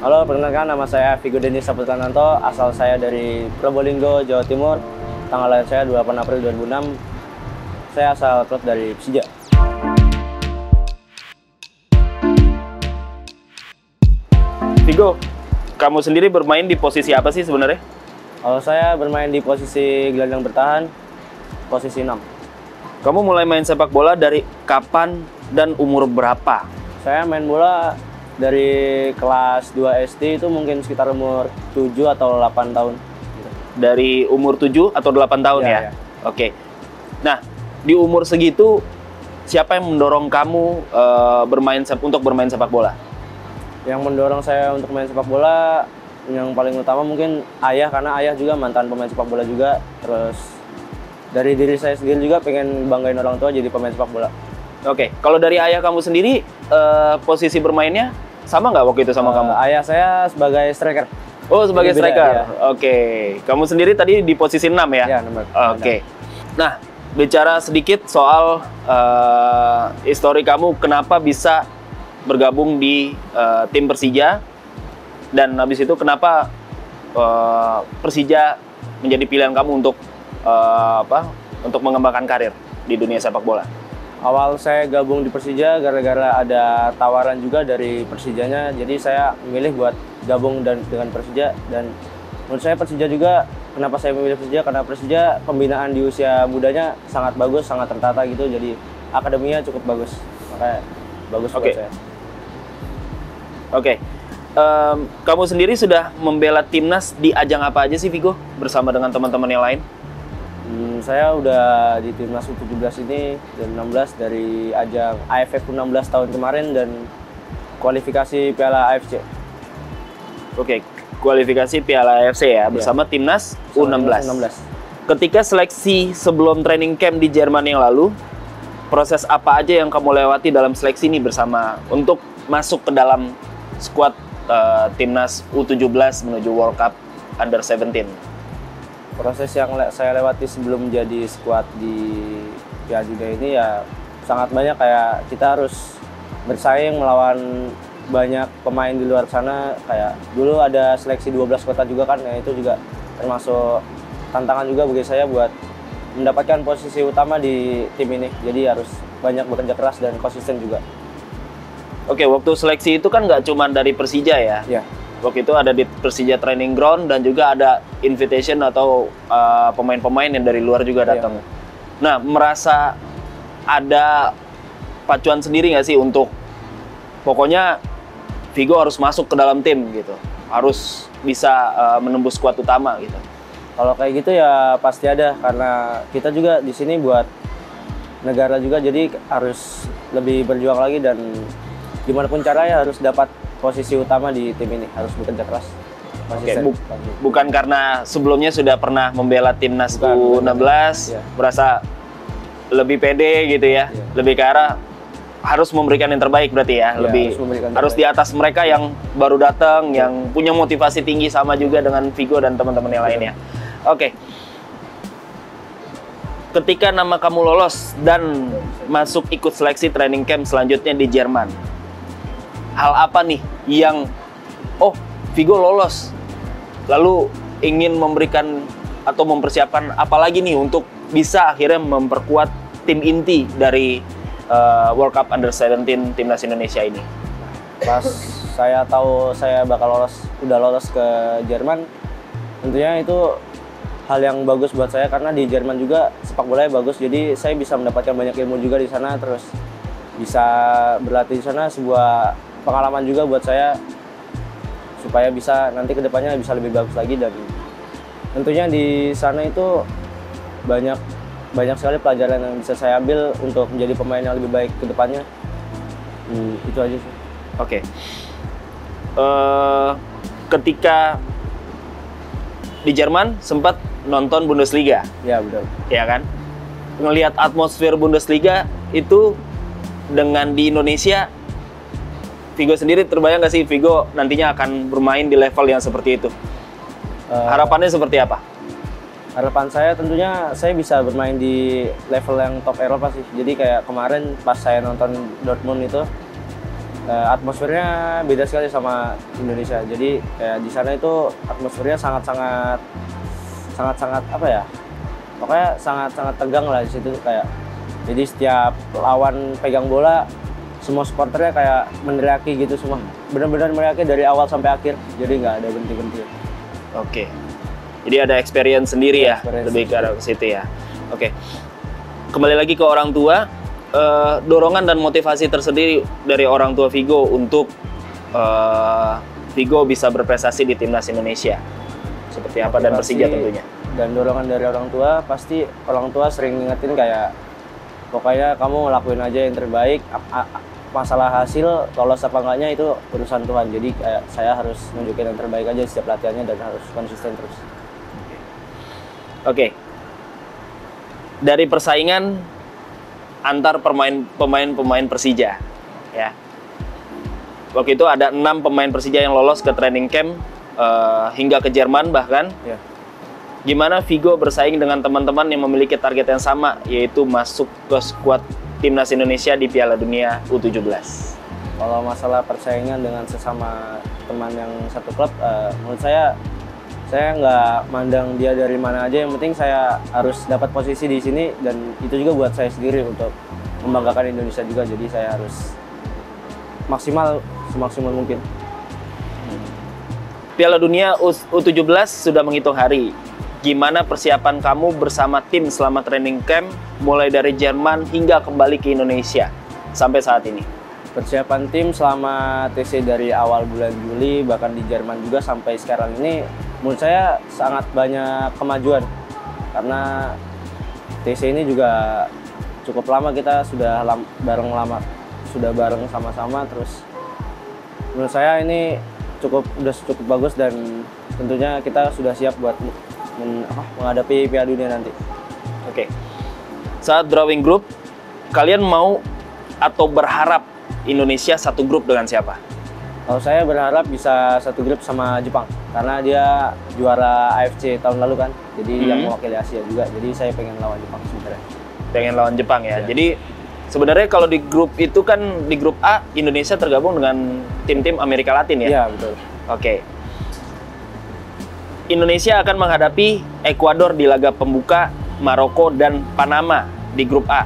Halo, perkenalkan nama saya Vigo Denis Saputananto, asal saya dari Probolinggo, Jawa Timur. Tanggal lahir saya 28 April 2006. Saya asal klub dari Persija. Vigo, kamu sendiri bermain di posisi apa sih sebenarnya? Kalau saya bermain di posisi gelandang bertahan, posisi 6. Kamu mulai main sepak bola dari kapan dan umur berapa? Saya main bola dari kelas 2 SD itu mungkin sekitar umur 7 atau 8 tahun. Dari umur 7 atau 8 tahun ya? Ya. Oke. Nah, di umur segitu, siapa yang mendorong kamu untuk bermain sepak bola? Yang mendorong saya untuk main sepak bola, yang paling utama mungkin ayah, karena ayah juga mantan pemain sepak bola juga. Terus dari diri saya sendiri juga pengen banggain orang tua jadi pemain sepak bola. Oke, kalau dari ayah kamu sendiri, posisi bermainnya sama nggak waktu itu sama kamu? Ayah saya sebagai striker. Oh, sebagai Jadi beda, striker. ya. Oke. Kamu sendiri tadi di posisi 6 ya? Ya, nomor. Oke. Nah, bicara sedikit soal histori kamu, kenapa bisa bergabung di tim Persija, dan habis itu kenapa Persija menjadi pilihan kamu untuk untuk mengembangkan karir di dunia sepak bola? Awal saya gabung di Persija gara-gara ada tawaran juga dari Persijanya, jadi saya memilih buat gabung dengan Persija. Dan menurut saya Persija juga, kenapa saya memilih Persija? Karena Persija pembinaan di usia mudanya sangat bagus, sangat tertata gitu, jadi akademinya cukup bagus, makanya bagus buat saya. Oke. Kamu sendiri sudah membela timnas di ajang apa aja sih, Vigo, bersama dengan teman-teman yang lain? Saya udah di timnas U17 ini dan 16 dari ajang AFF U16 tahun kemarin dan kualifikasi Piala AFC. Oke, kualifikasi Piala AFC ya, bersama timnas U16. Ketika seleksi sebelum training camp di Jerman yang lalu, proses apa aja yang kamu lewati dalam seleksi ini bersama untuk masuk ke dalam skuad timnas U17 menuju World Cup Under 17? Proses yang saya lewati sebelum jadi skuad di Piala Dunia ini ya sangat banyak, kayak kita harus bersaing melawan banyak pemain di luar sana. Kayak dulu ada seleksi 12 kota juga kan, ya itu juga termasuk tantangan juga bagi saya buat mendapatkan posisi utama di tim ini. Jadi harus banyak bekerja keras dan konsisten juga. Oke, waktu seleksi itu kan nggak cuma dari Persija ya? Ya. Waktu itu ada di Persija Training Ground dan juga ada invitation atau pemain-pemain yang dari luar juga datang. Ya. Nah, merasa ada pacuan sendiri nggak sih untuk pokoknya Vigo harus masuk ke dalam tim gitu, harus bisa menembus skuad utama gitu? Kalau kayak gitu ya pasti ada, karena kita juga di sini buat negara juga, jadi harus lebih berjuang lagi dan gimana pun caranya harus dapat posisi utama di tim ini, harus bekerja keras. Bukan karena sebelumnya sudah pernah membela timnas U16, ya, merasa lebih pede gitu ya, lebih ke arah harus memberikan yang terbaik berarti ya, lebih harus di atas mereka yang baru datang, yang punya motivasi tinggi sama juga dengan Vigo dan teman-teman yang lainnya. Oke. Ketika nama kamu lolos dan masuk ikut seleksi training camp selanjutnya di Jerman, hal apa nih yang, oh Vigo lolos, lalu ingin memberikan atau mempersiapkan apa lagi nih untuk bisa akhirnya memperkuat tim inti dari World Cup Under 17 timnas Indonesia ini? Pas saya tahu saya bakal udah lolos ke Jerman, tentunya itu hal yang bagus buat saya, karena di Jerman juga sepak bolanya bagus, jadi saya bisa mendapatkan banyak ilmu juga di sana, terus bisa berlatih di sana, sebuah pengalaman juga buat saya supaya bisa nanti kedepannya bisa lebih bagus lagi. Dan tentunya di sana itu banyak sekali pelajaran yang bisa saya ambil untuk menjadi pemain yang lebih baik kedepannya. Itu aja sih. Oke. Ketika di Jerman sempat nonton Bundesliga. Ya betul. Ya kan? Ngelihat atmosfer Bundesliga itu dengan di Indonesia, Vigo sendiri terbayang nggak sih Vigo nantinya akan bermain di level yang seperti itu? Harapannya seperti apa? Harapan saya tentunya saya bisa bermain di level yang top Eropa sih. Jadi kayak kemarin pas saya nonton Dortmund itu, Atmosfernya beda sekali sama Indonesia. Jadi kayak di sana itu atmosfernya sangat-sangat apa ya? Pokoknya sangat-sangat tegang lah di situ kayak. Jadi setiap lawan pegang bola, semua supporternya kayak meneriaki gitu semua. Benar-benar meneriaki dari awal sampai akhir. Jadi nggak ada berhenti-berhenti. Oke. Jadi ada experience sendiri ya, Experience lebih ke arah situ ya. Oke. Kembali lagi ke orang tua, dorongan dan motivasi tersendiri dari orang tua Vigo untuk Vigo bisa berprestasi di timnas Indonesia. Seperti apa dan Persija tentunya. Dan dorongan dari orang tua, pasti orang tua sering ngingetin kayak pokoknya kamu ngelakuin aja yang terbaik. Masalah hasil lolos apa enggaknya itu urusan Tuhan. Jadi kayak saya harus nunjukin yang terbaik aja setiap latihannya dan harus konsisten terus. Oke. Dari persaingan antar pemain Persija, ya. Waktu itu ada 6 pemain Persija yang lolos ke training camp hingga ke Jerman bahkan. Ya. Gimana Vigo bersaing dengan teman-teman yang memiliki target yang sama, yaitu masuk ke skuad timnas Indonesia di Piala Dunia U17? Kalau masalah persaingan dengan sesama teman yang satu klub, menurut saya nggak mandang dia dari mana aja. Yang penting saya harus dapat posisi di sini, dan itu juga buat saya sendiri untuk membanggakan Indonesia juga. Jadi saya harus semaksimal mungkin. Piala Dunia U17 sudah menghitung hari. Gimana persiapan kamu bersama tim selama training camp, mulai dari Jerman hingga kembali ke Indonesia sampai saat ini? Persiapan tim selama TC dari awal bulan Juli, bahkan di Jerman juga sampai sekarang ini, menurut saya sangat banyak kemajuan. Karena TC ini juga cukup lama, kita sudah bareng sama-sama, terus menurut saya ini udah cukup bagus, dan tentunya kita sudah siap buat menghadapi Piala Dunia nanti. Oke. Saat drawing group, kalian mau atau berharap Indonesia satu grup dengan siapa? Kalau saya berharap bisa satu grup sama Jepang, karena dia juara AFC tahun lalu kan, jadi yang mewakili Asia juga. Jadi saya pengen lawan Jepang sebenarnya. Pengen lawan Jepang ya. Ya. Jadi sebenarnya kalau di grup itu kan, di grup A Indonesia tergabung dengan tim-tim Amerika Latin ya? Iya, betul. Oke. Indonesia akan menghadapi Ekuador di laga pembuka, Maroko dan Panama di grup A.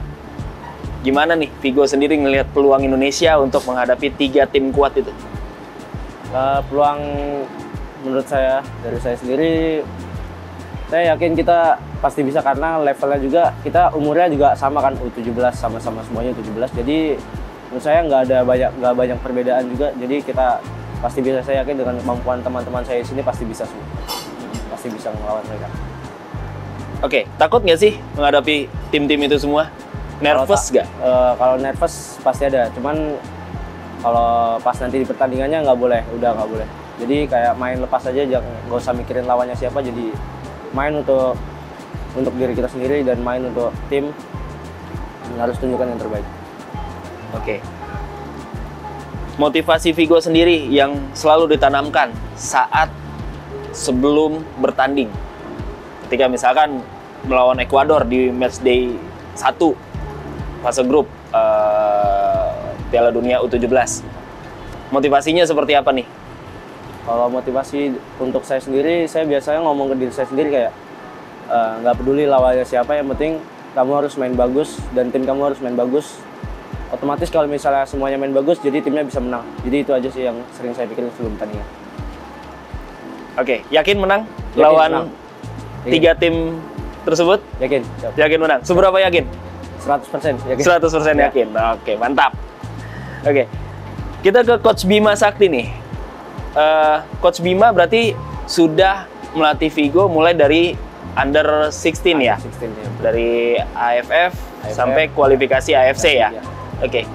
Gimana nih Vigo sendiri ngelihat peluang Indonesia untuk menghadapi 3 tim kuat itu? Peluang menurut saya, dari saya sendiri, saya yakin kita pasti bisa, karena levelnya juga, kita umurnya juga sama kan, U17, sama-sama semuanya U17. Jadi menurut saya nggak banyak perbedaan juga. Jadi kita pasti bisa, saya yakin dengan kemampuan teman-teman saya di sini pasti bisa semua. Pasti bisa melawan mereka. Oke, takut nggak sih menghadapi tim-tim itu semua? Nervous nggak? Kalau nervous pasti ada, cuman kalau pas nanti di pertandingannya nggak boleh. Jadi kayak main lepas aja, nggak usah mikirin lawannya siapa. Jadi main untuk diri kita sendiri dan main untuk tim, harus tunjukkan yang terbaik. Oke. Motivasi Vigo sendiri yang selalu ditanamkan saat sebelum bertanding. Ketika misalkan melawan Ekuador di matchday 1 fase grup Piala Dunia U17. Motivasinya seperti apa nih? Kalau motivasi untuk saya sendiri, saya biasanya ngomong ke diri saya sendiri kayak nggak peduli lawannya siapa, yang penting kamu harus main bagus dan tim kamu harus main bagus. Otomatis kalau misalnya semuanya main bagus, jadi timnya bisa menang. Jadi itu aja sih yang sering saya pikirin sebelum pertandingan. Oke, yakin menang Yakin lawan menang. 3 tim tersebut? Yakin? Yakin menang. Seberapa yakin? 100% yakin. 100% yakin. Oke, mantap. Oke. Kita ke Coach Bima Sakti nih. Coach Bima berarti sudah melatih Vigo mulai dari under 16 ya? 16 ya. Dari AFF sampai kualifikasi AFC ya? Oke.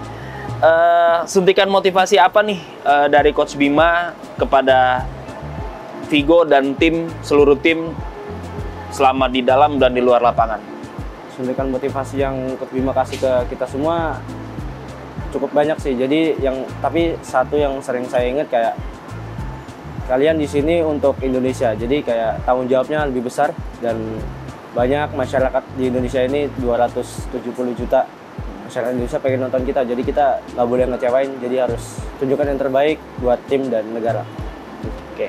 Suntikan motivasi apa nih dari Coach Bima kepada Vigo dan seluruh tim selama di dalam dan di luar lapangan? Suntikan motivasi yang Coach Bima kasih ke kita semua cukup banyak sih. Jadi tapi satu yang sering saya ingat kayak, kalian di sini untuk Indonesia. Jadi kayak tanggung jawabnya lebih besar, dan banyak masyarakat di Indonesia ini 270 juta masyarakat Indonesia pengen nonton kita, jadi kita nggak boleh ngecewain, jadi harus tunjukkan yang terbaik buat tim dan negara. Oke.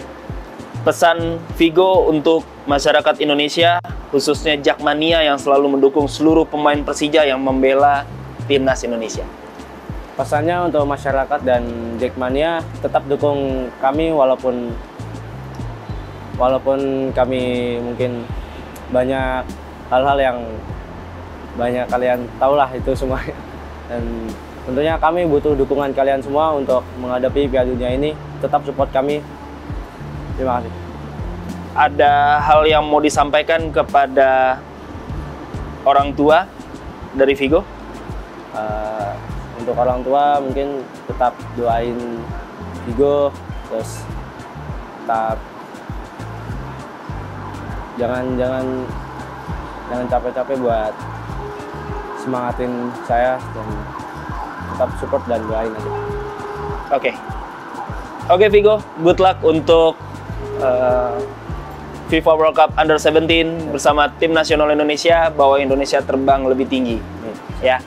Pesan Vigo untuk masyarakat Indonesia, khususnya Jakmania yang selalu mendukung seluruh pemain Persija yang membela timnas Indonesia. Pesannya untuk masyarakat dan Jakmania, tetap dukung kami walaupun kami mungkin banyak hal-hal yang banyak kalian tahulah itu semua. Dan tentunya kami butuh dukungan kalian semua untuk menghadapi Piala Dunia ini. Tetap support kami. Terima kasih. Ada hal yang mau disampaikan kepada orang tua dari Vigo? Untuk orang tua mungkin tetap doain Vigo, terus tetap jangan capek-capek buat semangatin saya, dan tetap support dan doain aja. Oke Vigo, good luck untuk FIFA World Cup Under 17 bersama tim nasional Indonesia, bawa Indonesia terbang lebih tinggi. Ya.